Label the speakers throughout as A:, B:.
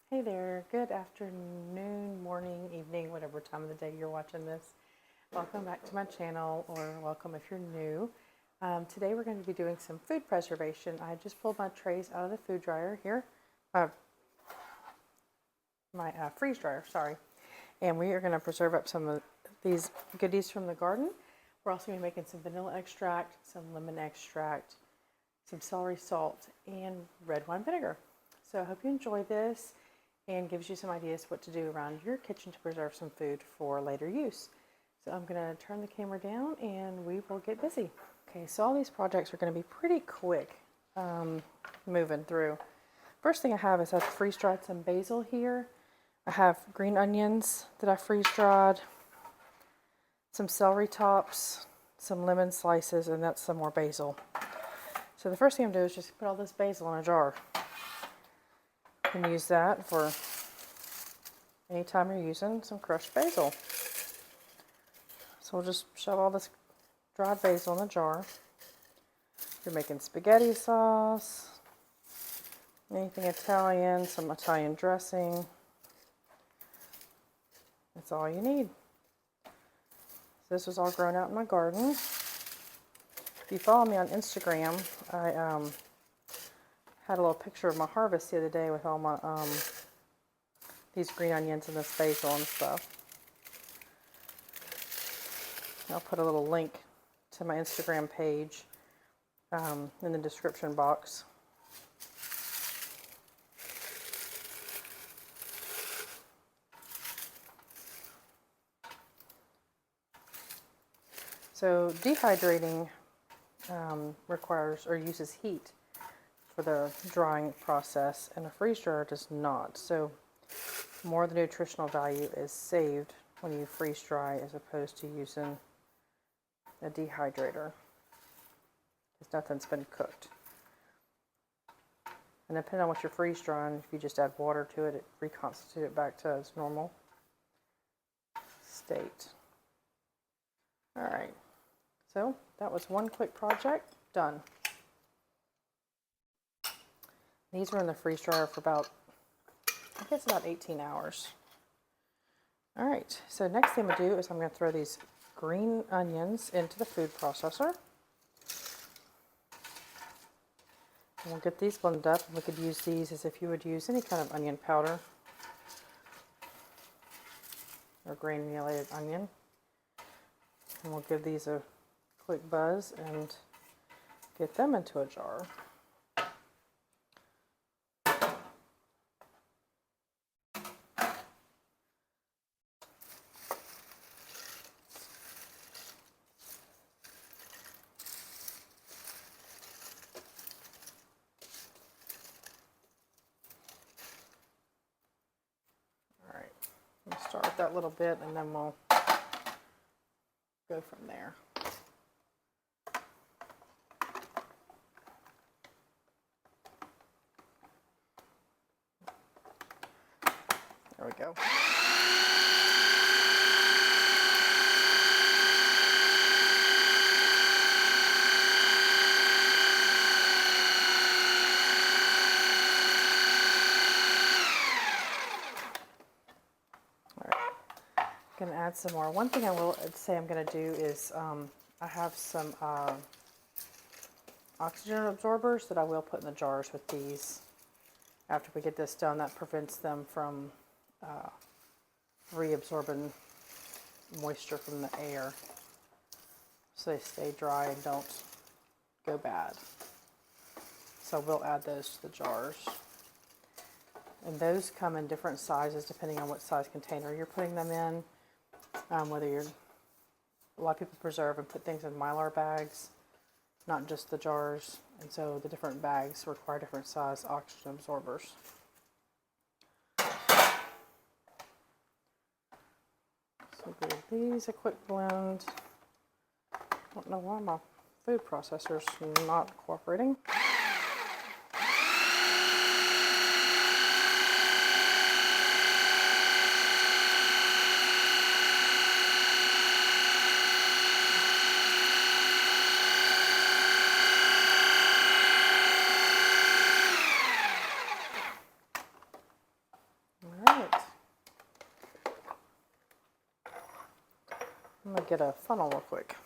A: Hey there, good afternoon, morning, evening, whatever time of the day you're watching this. Welcome back to my channel, or welcome if you're new. Today we're going to be doing some food preservation. I just pulled my trays out of the food dryer here, my freeze dryer, sorry. And we are going to preserve up some of these goodies from the garden. We're also going to be making some vanilla extract, some lemon extract, some celery salt, and red wine vinegar. So I hope you enjoy this and gives you some ideas what to do around your kitchen to preserve some food for later use. So I'm going to turn the camera down and we will get busy. Okay, so all these projects are going to be pretty quick moving through. First thing I have is I've freeze dried some basil here. I have green onions that I freeze dried, some celery tops, some lemon slices, and that's some more basil. So the first thing I'm going to do is just put all this basil in a jar. You can use that for anytime you're using some crushed basil. So we'll just shove all this dried basil in the jar. If you're making spaghetti sauce, anything Italian, some Italian dressing, that's all you need. So this was all grown out in my garden. If you follow me on Instagram, I had a little picture of my harvest the other day with all my these green onions and this basil and stuff. I'll put a little link to my Instagram page in the description box. So dehydrating requires or uses heat for the drying process, and a freeze dryer does not. So more of the nutritional value is saved when you freeze dry as opposed to using a dehydrator, because nothing's been cooked. And depending on what you're freeze drying, if you just add water to it, it reconstitutes it back to its normal state. Alright, so that was one quick project done. These were in the freeze dryer for about, I guess about 18 hours. Alright, so next thing I'm going to do is I'm going to throw these green onions into the food processor. And we'll get these blended up. We could use these as if you would use any kind of onion powder or granulated onion. And we'll give these a quick buzz and get them into a jar. We'll start with that little bit and then we'll go from there. There we go. Going to add some more. One thing I will say I'm going to do is I have some oxygen absorbers that I will put in the jars with these. After we get this done, that prevents them from reabsorbing moisture from the air, so they stay dry and don't go bad. So we'll add those to the jars. And those come in different sizes depending on what size container you're putting them in. Whether you're, a lot of people preserve and put things in Mylar bags, not just the jars, and so the different bags require different size oxygen absorbers. So give these a quick blend. Don't know why my food processor's not cooperating. I'm gonna get a funnel real quick.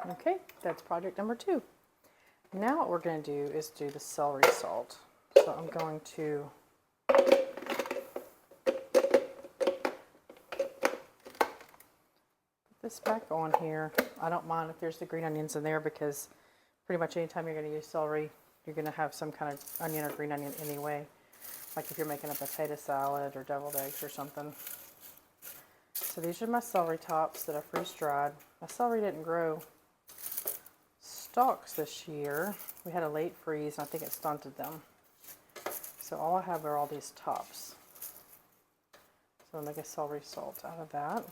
A: Okay, that's project number 2. Now what we're going to do is do the celery salt. So I'm going to put this back on here. I don't mind if there's the green onions in there because pretty much anytime you're going to use celery, you're going to have some kind of onion or green onion anyway. Like if you're making a potato salad or deviled eggs or something. So these are my celery tops that I freeze dried. My celery didn't grow stalks this year. We had a late freeze and I think it stunted them. So all I have are all these tops. So I'll make a celery salt out of that.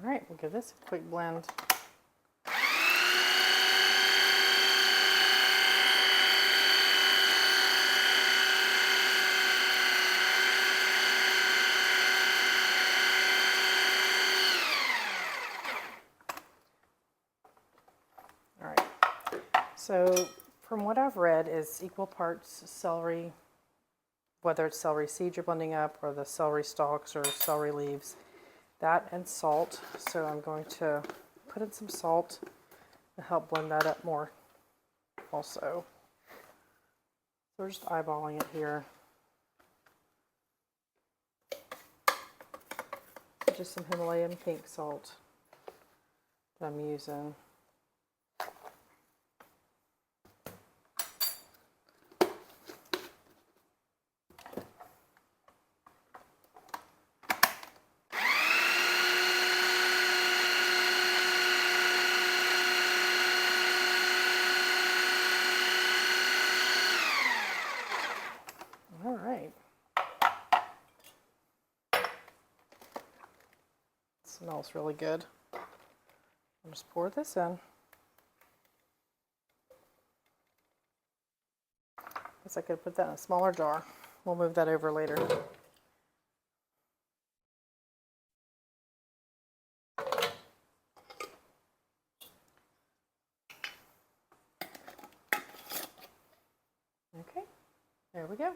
A: All right, we'll give this a quick blend. All right, so from what I've read is equal parts celery, whether it's celery seeds you're blending up or the celery stalks or celery leaves, that and salt. So I'm going to put in some salt to help blend that up more also. So we're just eyeballing it here. Just some Himalayan pink salt that I'm using. All right. Smells really good. I'll just pour this in. Guess I could put that in a smaller jar. We'll move that over later. Okay, there we go.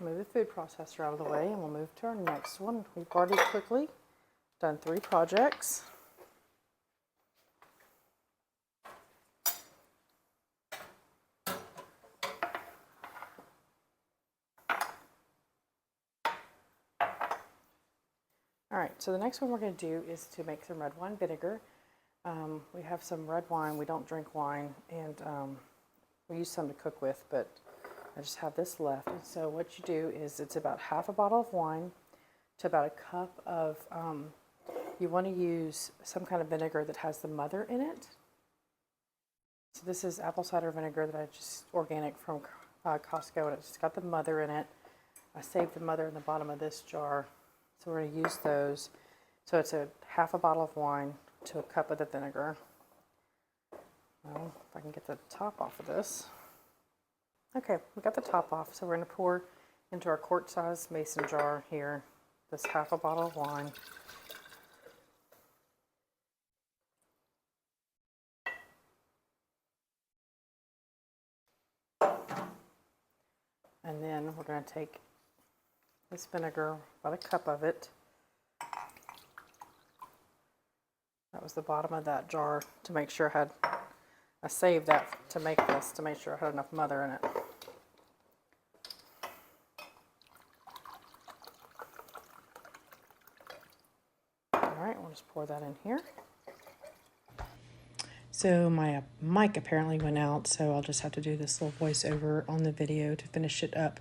A: Move the food processor out of the way and we'll move to our next one. We've already quickly done 3 projects. All right, so the next one we're going to do is to make some red wine vinegar. We have some red wine. We don't drink wine, and we use some to cook with, but I just have this left. And so what you do is it's about half a bottle of wine to about a cup of, you want to use some kind of vinegar that has the mother in it. So this is apple cider vinegar that I just organic from Costco, and it's got the mother in it. I saved the mother in the bottom of this jar. So we're going to use those. So it's a half a bottle of wine to a cup of the vinegar. Well, if I can get the top off of this. Okay, we got the top off. So we're going to pour into our quart-sized mason jar here this half a bottle of wine. And then we're going to take this vinegar, about a cup of it, That was the bottom of that jar to make sure I saved that to make this, to make sure I had enough mother in it. Alright, we'll just pour that in here. So my mic apparently went out, so I'll just have to do this little voiceover on the video to finish it up.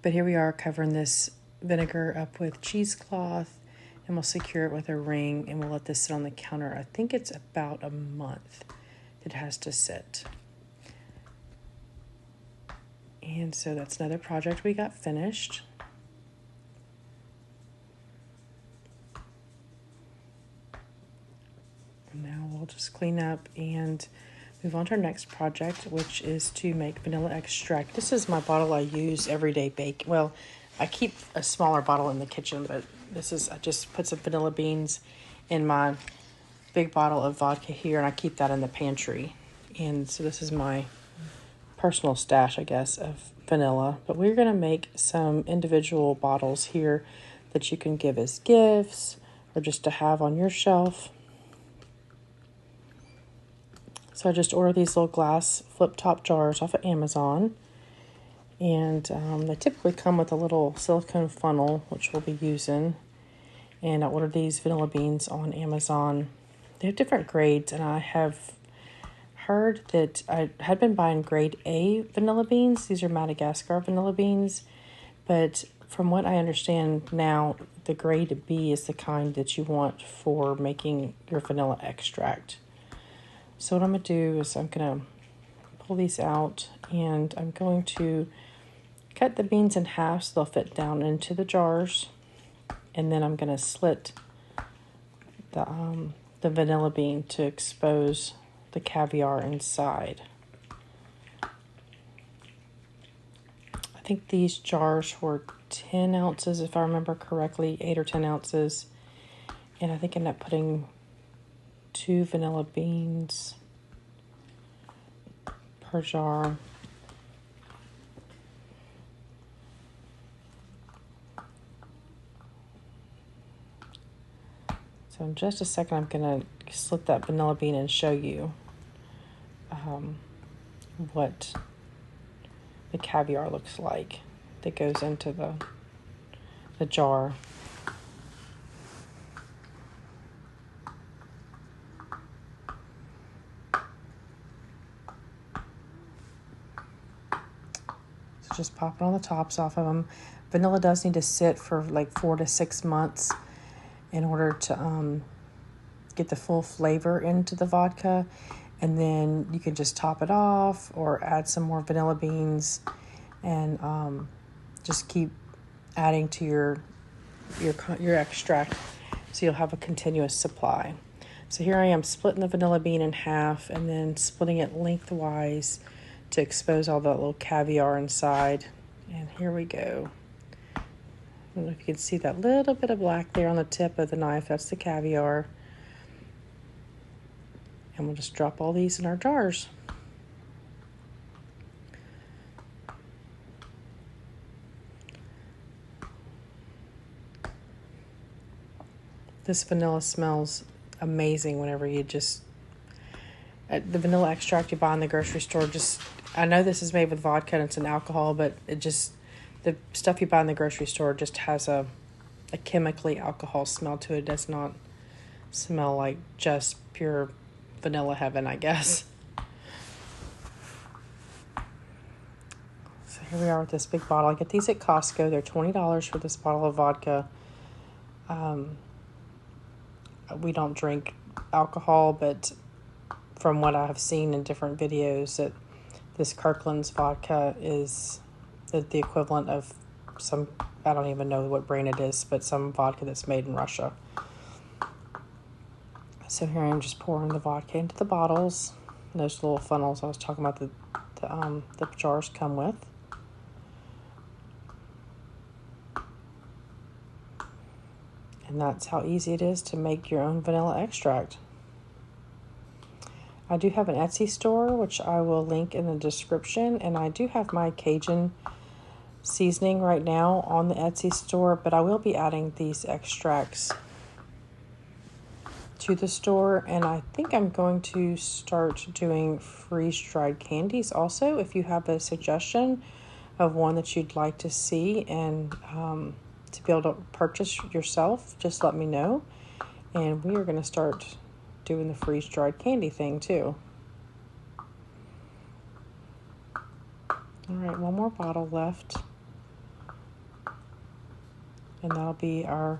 A: But here we are covering this vinegar up with cheesecloth, and we'll secure it with a ring, and we'll let this sit on the counter. I think it's about a month it has to sit. And so that's another project we got finished. And now we'll just clean up and move on to our next project, which is to make vanilla extract. This is my bottle I use everyday bake. Well, I keep a smaller bottle in the kitchen, but I just put some vanilla beans in my big bottle of vodka here, and I keep that in the pantry. And so this is my personal stash, I guess, of vanilla. But we're going to make some individual bottles here that you can give as gifts or just to have on your shelf. So I just ordered these little glass flip-top jars off of Amazon. And they typically come with a little silicone funnel, which we'll be using. And I ordered these vanilla beans on Amazon. They have different grades, and I have heard that I had been buying grade A vanilla beans. These are Madagascar vanilla beans. But from what I understand now, the grade B is the kind that you want for making your vanilla extract. So what I'm going to do is I'm going to pull these out, and I'm going to cut the beans in half so they'll fit down into the jars. And then I'm going to slit the vanilla bean to expose the caviar inside. I think these jars were 10 ounces, if I remember correctly, 8 or 10 ounces. And I think I ended up putting 2 vanilla beans per jar. So in just a second, I'm going to slit that vanilla bean and show you what the caviar looks like that goes into the jar. So just popping on the tops off of them. Vanilla does need to sit for like 4 to 6 months in order to get the full flavor into the vodka. And then you can just top it off or add some more vanilla beans and just keep adding to your extract so you'll have a continuous supply. So here I am splitting the vanilla bean in half and then splitting it lengthwise to expose all the little caviar inside. And here we go. I don't know if you can see that little bit of black there on the tip of the knife. That's the caviar. And we'll just drop all these in our jars. This vanilla smells amazing whenever you just... the vanilla extract you buy in the grocery store, I know this is made with vodka and it's an alcohol, but the stuff you buy in the grocery store just has a chemically alcohol smell to it. It does not smell like just pure vanilla heaven, I guess. So here we are with this big bottle. I get these at Costco. They're $20 for this bottle of vodka. We don't drink alcohol, but from what I have seen in different videos, that this Kirkland's vodka is the equivalent of some, I don't even know what brand it is, but some vodka that's made in Russia. So here I'm just pouring the vodka into the bottles. Those little funnels I was talking about the jars come with. And that's how easy it is to make your own vanilla extract. I do have an Etsy store, which I will link in the description. And I do have my Cajun seasoning right now on the Etsy store, but I will be adding these extracts to the store, and I think I'm going to start doing freeze-dried candies also. If you have a suggestion of one that you'd like to see and to be able to purchase yourself, just let me know. And we are going to start doing the freeze-dried candy thing too. All right, one more bottle left. And that'll be our,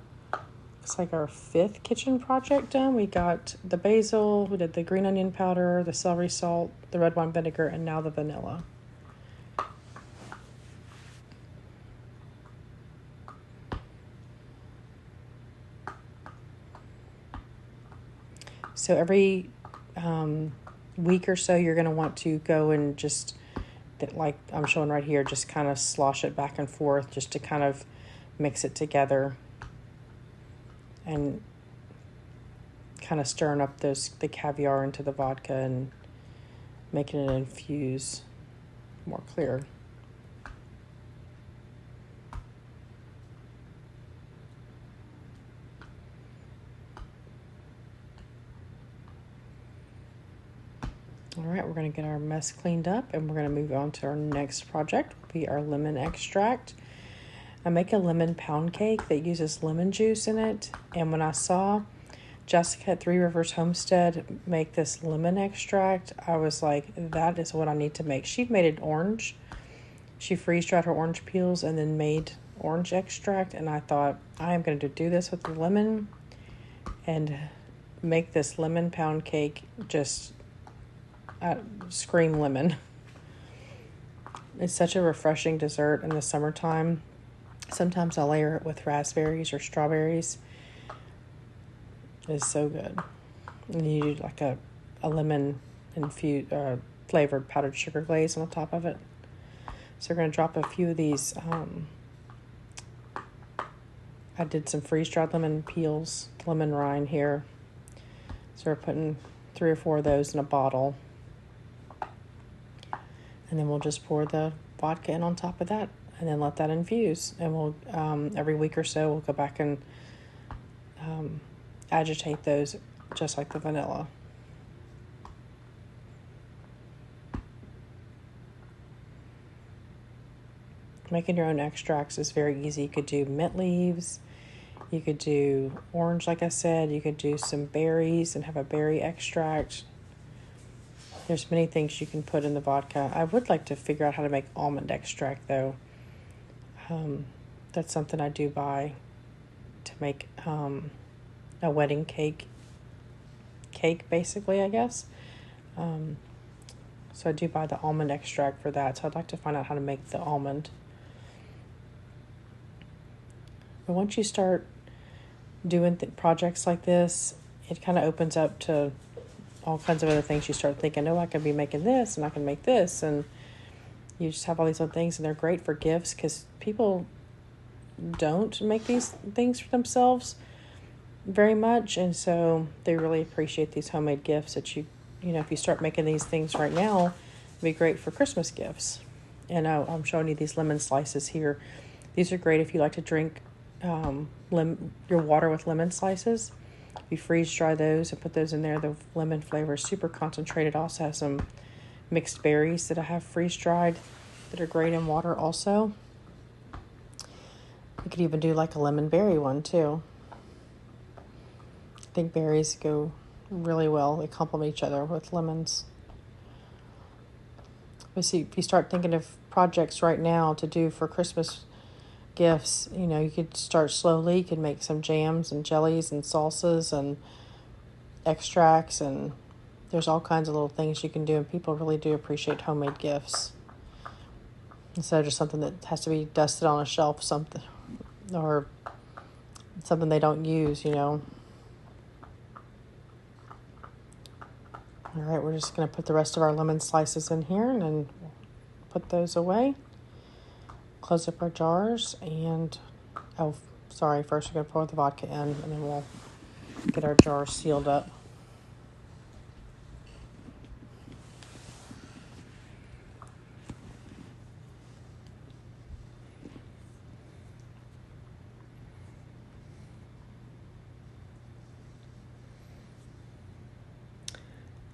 A: looks like our 5th kitchen project done. We got the basil, we did the green onion powder, the celery salt, the red wine vinegar, and now the vanilla. So every week or so, you're going to want to go and just, like I'm showing right here, just kind of slosh it back and forth just to kind of mix it together and kind of stirring up the caviar into the vodka and making it infuse more clear. All right, we're going to get our mess cleaned up and we're going to move on to our next project, will be our lemon extract. I make a lemon pound cake that uses lemon juice in it, and when I saw Jessica at Three Rivers Homestead make this lemon extract, I was like, that is what I need to make. She made it orange. She freeze-dried her orange peels and then made orange extract, and I thought, I am going to do this with the lemon and make this lemon pound cake just scream lemon. It's such a refreshing dessert in the summertime. Sometimes I'll layer it with raspberries or strawberries. It's so good. And you do like a lemon infused flavored powdered sugar glaze on the top of it. So we're going to drop a few of these. I did some freeze-dried lemon peels, lemon rind here. So we're putting 3 or 4 of those in a bottle. And then we'll just pour the vodka in on top of that and then let that infuse. And we'll, every week or so, we'll go back and agitate those just like the vanilla. Making your own extracts is very easy. You could do mint leaves. You could do orange, like I said. You could do some berries and have a berry extract. There's many things you can put in the vodka. I would like to figure out how to make almond extract, though. That's something I do buy to make a wedding cake, basically, I guess. So I do buy the almond extract for that. So I'd like to find out how to make the almond. But once you start doing projects like this, it kind of opens up to all kinds of other things. You start thinking, oh, I can be making this and I can make this. And you just have all these little things, and they're great for gifts because people don't make these things for themselves very much. And so they really appreciate these homemade gifts that you know, if you start making these things right now, it'd be great for Christmas gifts. And I'm showing you these lemon slices here. These are great if you like to drink your water with lemon slices. You freeze dry those and put those in there. The lemon flavor is super concentrated. Also has some mixed berries that I have freeze dried that are great in water also. You could even do like a lemon berry one too. I think berries go really well. They complement each other with lemons. But see, if you start thinking of projects right now to do for Christmas gifts, you know, you could start slowly. You could make some jams and jellies and salsas and extracts, and there's all kinds of little things you can do, and people really do appreciate homemade gifts instead of just something that has to be dusted on a shelf, something or something they don't use, you know. All right, we're just going to put the rest of our lemon slices in here and then put those away. Close up our jars and, first we're going to pour the vodka in and then we'll get our jars sealed up.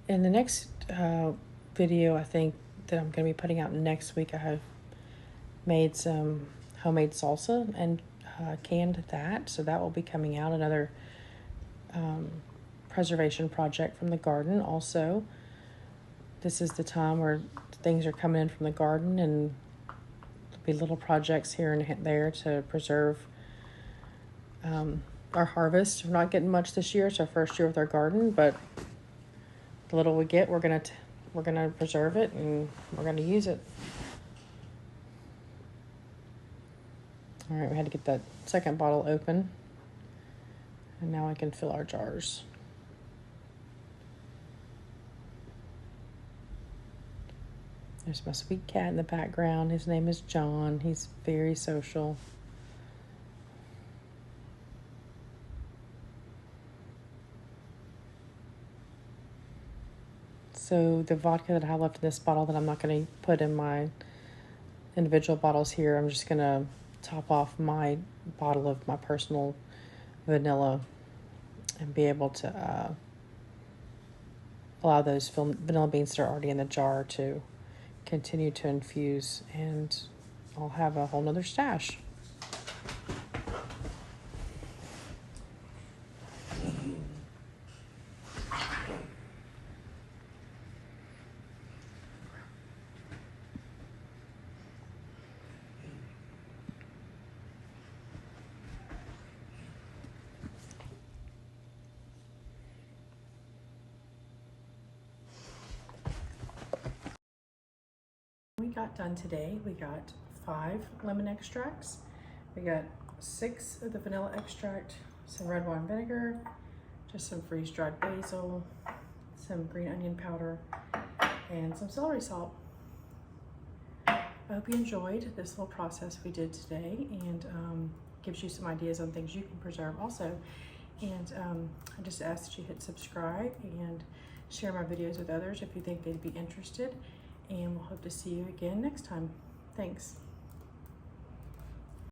A: in the next video, I think that I'm going to be putting out next week, I have made some homemade salsa and canned that. So that will be coming out, another preservation project from the garden. Also, this is the time where things are coming in from the garden, and there'll be little projects here and there to preserve our harvest. We're not getting much this year. It's our first year with our garden, but the little we get, we're gonna preserve it, and we're gonna use it. All right, we had to get that second bottle open, and now I can fill our jars. There's my sweet cat in the background. His name is John. He's very social. So the vodka that I have left in this bottle that I'm not going to put in my individual bottles here, I'm just going to top off my bottle of my personal vanilla and be able to allow those vanilla beans that are already in the jar to continue to infuse, and I'll have a whole nother stash. We got done today. We got 5 lemon extracts. We got 6 of the vanilla extract, some red wine vinegar, just some freeze-dried basil, some green onion powder, and some celery salt. I hope you enjoyed this little process we did today, and gives you some ideas on things you can preserve also. And I just ask that you hit subscribe and share my videos with others if you think they'd be interested. And we'll hope to see you again next time. Thanks.